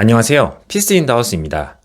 안녕하세요. 피스 인 더 하우스입니다.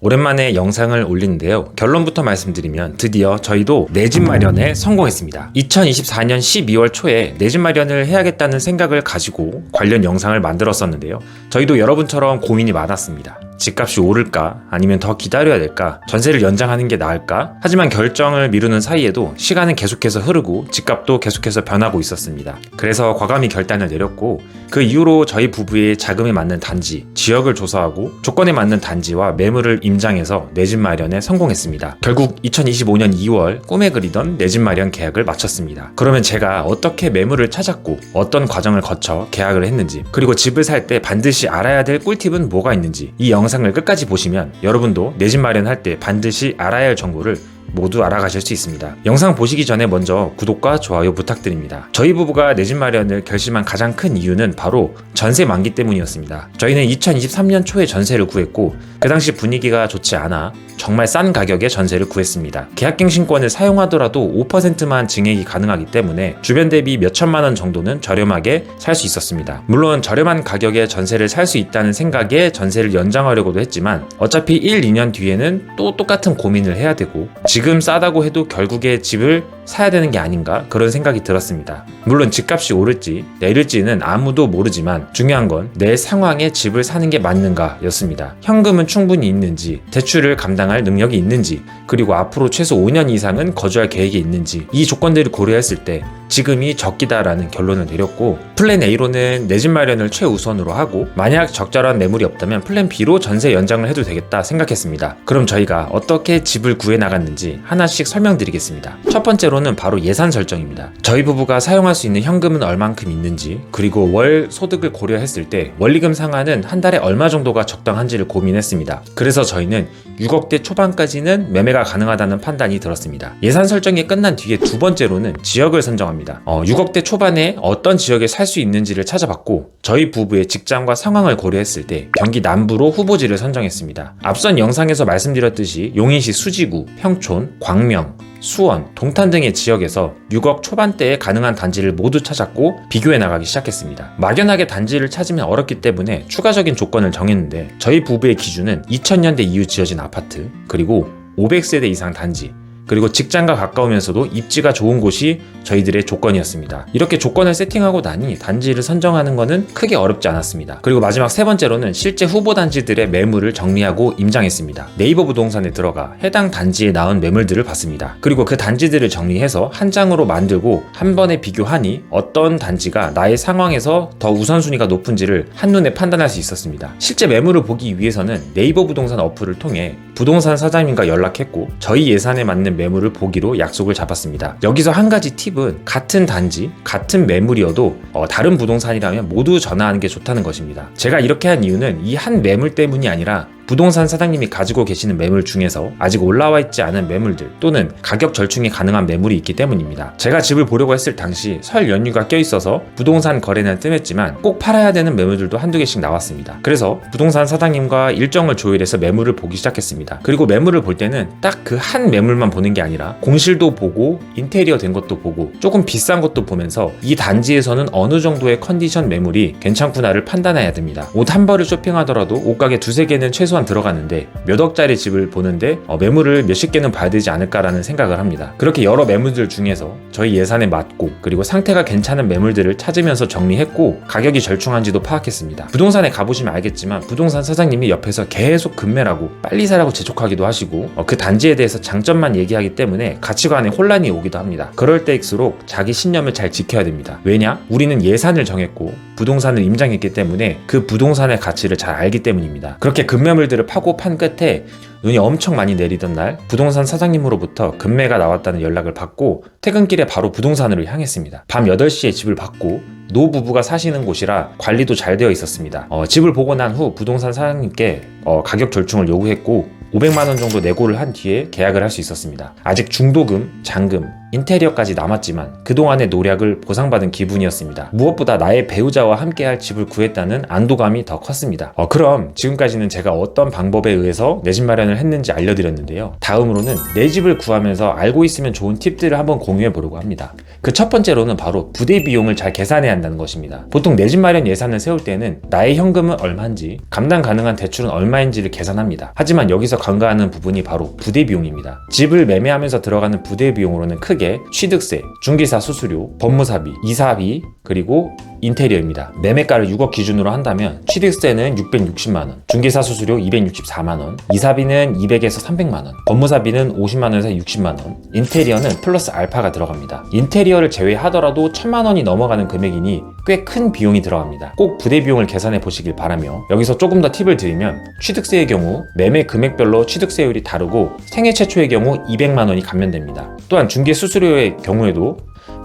오랜만에 영상을 올리는데요. 결론부터 말씀드리면 드디어 저희도 내 집 마련에 성공했습니다. 2024년 12월 초에 내 집 마련을 해야겠다는 생각을 가지고 관련 영상을 만들었었는데요. 저희도 여러분처럼 고민이 많았습니다. 집값이 오를까? 아니면 더 기다려야 될까? 전세를 연장하는 게 나을까? 하지만 결정을 미루는 사이에도 시간은 계속해서 흐르고 집값도 계속해서 변하고 있었습니다. 그래서 과감히 결단을 내렸고 그 이후로 저희 부부의 자금에 맞는 단지, 지역을 조사하고 조건에 맞는 단지와 매물을 임장해서 내 집 마련에 성공했습니다. 결국 2025년 2월 꿈에 그리던 내 집 마련 계약을 마쳤습니다. 그러면 제가 어떻게 매물을 찾았고 어떤 과정을 거쳐 계약을 했는지, 그리고 집을 살 때 반드시 알아야 될 꿀팁은 뭐가 있는지 이 영상을 끝까지 보시면 여러분도 내 집 마련할 때 반드시 알아야 할 정보를 모두 알아가실 수 있습니다. 영상 보시기 전에 먼저 구독과 좋아요 부탁드립니다. 저희 부부가 내 집 마련을 결심한 가장 큰 이유는 바로 전세 만기 때문이었습니다. 저희는 2023년 초에 전세를 구했고 그 당시 분위기가 좋지 않아 정말 싼 가격에 전세를 구했습니다. 계약갱신권을 사용하더라도 5%만 증액이 가능하기 때문에 주변 대비 몇 천만 원 정도는 저렴하게 살 수 있었습니다. 물론 저렴한 가격에 전세를 살 수 있다는 생각에 전세를 연장하려고도 했지만 어차피 1, 2년 뒤에는 또 똑같은 고민을 해야 되고 지금 싸다고 해도 결국에 집을 사야 되는 게 아닌가 그런 생각이 들었습니다. 물론 집값이 오를지 내릴지는 아무도 모르지만 중요한 건 내 상황에 집을 사는 게 맞는가 였습니다. 현금은 충분히 있는지, 대출을 감당할 능력이 있는지, 그리고 앞으로 최소 5년 이상은 거주할 계획이 있는지 이 조건들을 고려했을 때 지금이 적기다라는 결론을 내렸고 플랜 A로는 내 집 마련을 최우선으로 하고 만약 적절한 매물이 없다면 플랜 B로 전세 연장을 해도 되겠다 생각했습니다. 그럼 저희가 어떻게 집을 구해 나갔는지 하나씩 설명드리겠습니다. 첫 번째로는 바로 예산 설정입니다. 저희 부부가 사용할 수 있는 현금은 얼만큼 있는지, 그리고 월 소득을 고려했을 때 원리금 상환은 한 달에 얼마 정도가 적당한지를 고민했습니다. 그래서 저희는 6억대 초반까지는 매매가 가능하다는 판단이 들었습니다. 예산 설정이 끝난 뒤에 두 번째로는 지역을 선정합니다. 6억대 초반에 어떤 지역에 살 수 있는지를 찾아봤고 저희 부부의 직장과 상황을 고려했을 때 경기 남부로 후보지를 선정했습니다. 앞선 영상에서 말씀드렸듯이 용인시 수지구, 평촌, 광명, 수원, 동탄 등의 지역에서 6억 초반대에 가능한 단지를 모두 찾았고 비교해 나가기 시작했습니다. 막연하게 단지를 찾으면 어렵기 때문에 추가적인 조건을 정했는데 저희 부부의 기준은 2000년대 이후 지어진 아파트, 그리고 500세대 이상 단지, 그리고 직장과 가까우면서도 입지가 좋은 곳이 저희들의 조건이었습니다. 이렇게 조건을 세팅하고 나니 단지를 선정하는 것은 크게 어렵지 않았습니다. 그리고 마지막 세 번째로는 실제 후보 단지들의 매물을 정리하고 임장했습니다. 네이버 부동산에 들어가 해당 단지에 나온 매물들을 봤습니다. 그리고 그 단지들을 정리해서 한 장으로 만들고 한 번에 비교하니 어떤 단지가 나의 상황에서 더 우선순위가 높은지를 한눈에 판단할 수 있었습니다. 실제 매물을 보기 위해서는 네이버 부동산 어플을 통해 부동산 사장님과 연락했고 저희 예산에 맞는 매물을 보기로 약속을 잡았습니다. 여기서 한 가지 팁은 같은 단지, 같은 매물이어도 다른 부동산이라면 모두 전화하는 게 좋다는 것입니다. 제가 이렇게 한 이유는 이 한 매물 때문이 아니라 부동산 사장님이 가지고 계시는 매물 중에서 아직 올라와 있지 않은 매물들 또는 가격 절충이 가능한 매물이 있기 때문입니다. 제가 집을 보려고 했을 당시 설 연휴가 껴있어서 부동산 거래는 뜸했지만 꼭 팔아야 되는 매물들도 한두 개씩 나왔습니다. 그래서 부동산 사장님과 일정을 조율해서 매물을 보기 시작했습니다. 그리고 매물을 볼 때는 딱 그 한 매물만 보는 게 아니라 공실도 보고 인테리어 된 것도 보고 조금 비싼 것도 보면서 이 단지에서는 어느 정도의 컨디션 매물이 괜찮구나를 판단해야 됩니다. 옷 한 벌을 쇼핑하더라도 옷가게 두세 개는 최소한 들어가는데 몇 억짜리 집을 보는데 매물을 몇십 개는 봐야 되지 않을까라는 생각을 합니다. 그렇게 여러 매물들 중에서 저희 예산에 맞고 그리고 상태가 괜찮은 매물들을 찾으면서 정리했고 가격이 절충한지도 파악했습니다. 부동산에 가보시면 알겠지만 부동산 사장님이 옆에서 계속 급매라고 빨리 사라고 재촉하기도 하시고 그 단지에 대해서 장점만 얘기하기 때문에 가치관에 혼란이 오기도 합니다. 그럴 때일수록 자기 신념을 잘 지켜야 됩니다. 왜냐? 우리는 예산을 정했고 부동산을 임장했기 때문에 그 부동산의 가치를 잘 알기 때문입니다. 그렇게 급매물들을 파고 판 끝에 눈이 엄청 많이 내리던 날 부동산 사장님으로부터 급매가 나왔다는 연락을 받고 퇴근길에 바로 부동산으로 향했습니다. 밤 8시에 집을 받고 노부부가 사시는 곳이라 관리도 잘 되어 있었습니다. 집을 보고 난 후 부동산 사장님께 가격 절충을 요구했고 500만 원 정도 내고를 한 뒤에 계약을 할 수 있었습니다. 아직 중도금, 잔금, 인테리어까지 남았지만 그동안의 노력을 보상받은 기분이었습니다. 무엇보다 나의 배우자와 함께할 집을 구했다는 안도감이 더 컸습니다. 그럼 지금까지는 제가 어떤 방법에 의해서 내 집 마련을 했는지 알려드렸는데요. 다음으로는 내 집을 구하면서 알고 있으면 좋은 팁들을 한번 공유해 보려고 합니다. 그 첫 번째로는 바로 부대 비용을 잘 계산해야 한다는 것입니다. 보통 내 집 마련 예산을 세울 때는 나의 현금은 얼마인지, 감당 가능한 대출은 얼마인지를 계산합니다. 하지만 여기서 간과하는 부분이 바로 부대 비용입니다. 집을 매매하면서 들어가는 부대 비용으로는 크게 취득세, 중개사 수수료, 법무사비, 이사비, 그리고 인테리어입니다. 매매가를 6억 기준으로 한다면 취득세는 660만원, 중개사 수수료 264만원, 이사비는 200에서 300만원, 법무사비는 50만원에서 60만원, 인테리어는 플러스 알파가 들어갑니다. 인테리어를 제외하더라도 1000만원이 넘어가는 금액이니 꽤 큰 비용이 들어갑니다. 꼭 부대 비용을 계산해 보시길 바라며, 여기서 조금 더 팁을 드리면 취득세의 경우 매매 금액별로 취득세율이 다르고 생애 최초의 경우 200만원이 감면됩니다. 또한 중개 수수료의 경우에도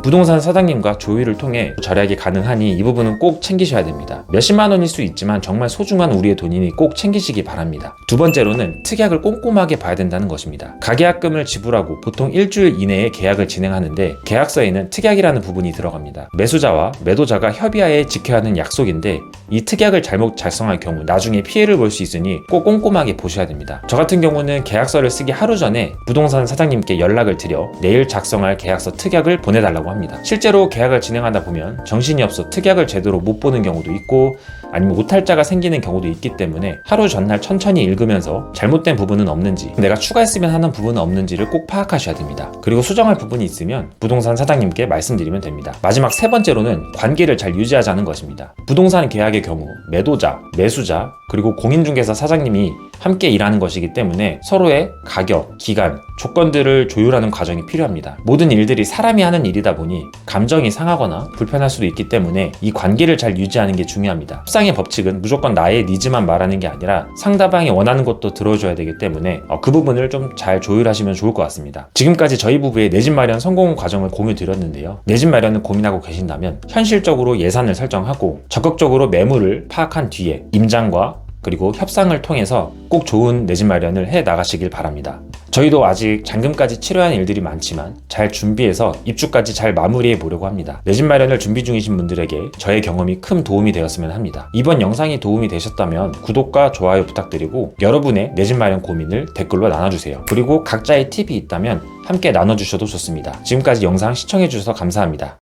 부동산 사장님과 조율을 통해 절약이 가능하니 이 부분은 꼭 챙기셔야 됩니다. 몇십만 원일 수 있지만 정말 소중한 우리의 돈이니 꼭 챙기시기 바랍니다. 두 번째로는 특약을 꼼꼼하게 봐야 된다는 것입니다. 가계약금을 지불하고 보통 일주일 이내에 계약을 진행하는데 계약서에는 특약이라는 부분이 들어갑니다. 매수자와 매도자가 협의하에 지켜야 하는 약속인데 이 특약을 잘못 작성할 경우 나중에 피해를 볼 수 있으니 꼭 꼼꼼하게 보셔야 됩니다. 저 같은 경우는 계약서를 쓰기 하루 전에 부동산 사장님께 연락을 드려 내일 작성할 계약서 특약을 보내달라고 합니다. 실제로 계약을 진행하다 보면 정신이 없어 특약을 제대로 못 보는 경우도 있고 아니면 오탈자가 생기는 경우도 있기 때문에 하루 전날 천천히 읽으면서 잘못된 부분은 없는지, 내가 추가했으면 하는 부분은 없는지를 꼭 파악하셔야 됩니다. 그리고 수정할 부분이 있으면 부동산 사장님께 말씀드리면 됩니다. 마지막 세 번째로는 관계를 잘 유지하자는 것입니다. 부동산 계약의 경우 매도자, 매수자, 그리고 공인중개사 사장님이 함께 일하는 것이기 때문에 서로의 가격, 기간, 조건들을 조율하는 과정이 필요합니다. 모든 일들이 사람이 하는 일이다 보니 감정이 상하거나 불편할 수도 있기 때문에 이 관계를 잘 유지하는 게 중요합니다. 협상의 법칙은 무조건 나의 니즈만 말하는 게 아니라 상대방이 원하는 것도 들어줘야 되기 때문에 그 부분을 좀 잘 조율하시면 좋을 것 같습니다. 지금까지 저희 부부의 내 집 마련 성공 과정을 공유 드렸는데요. 내 집 마련을 고민하고 계신다면 현실적으로 예산을 설정하고 적극적으로 매물을 파악한 뒤에 임장과 그리고 협상을 통해서 꼭 좋은 내 집 마련을 해 나가시길 바랍니다. 저희도 아직 잔금까지 치러야 하는 일들이 많지만 잘 준비해서 입주까지 잘 마무리해 보려고 합니다. 내 집 마련을 준비 중이신 분들에게 저의 경험이 큰 도움이 되었으면 합니다. 이번 영상이 도움이 되셨다면 구독과 좋아요 부탁드리고 여러분의 내 집 마련 고민을 댓글로 나눠주세요. 그리고 각자의 팁이 있다면 함께 나눠주셔도 좋습니다. 지금까지 영상 시청해주셔서 감사합니다.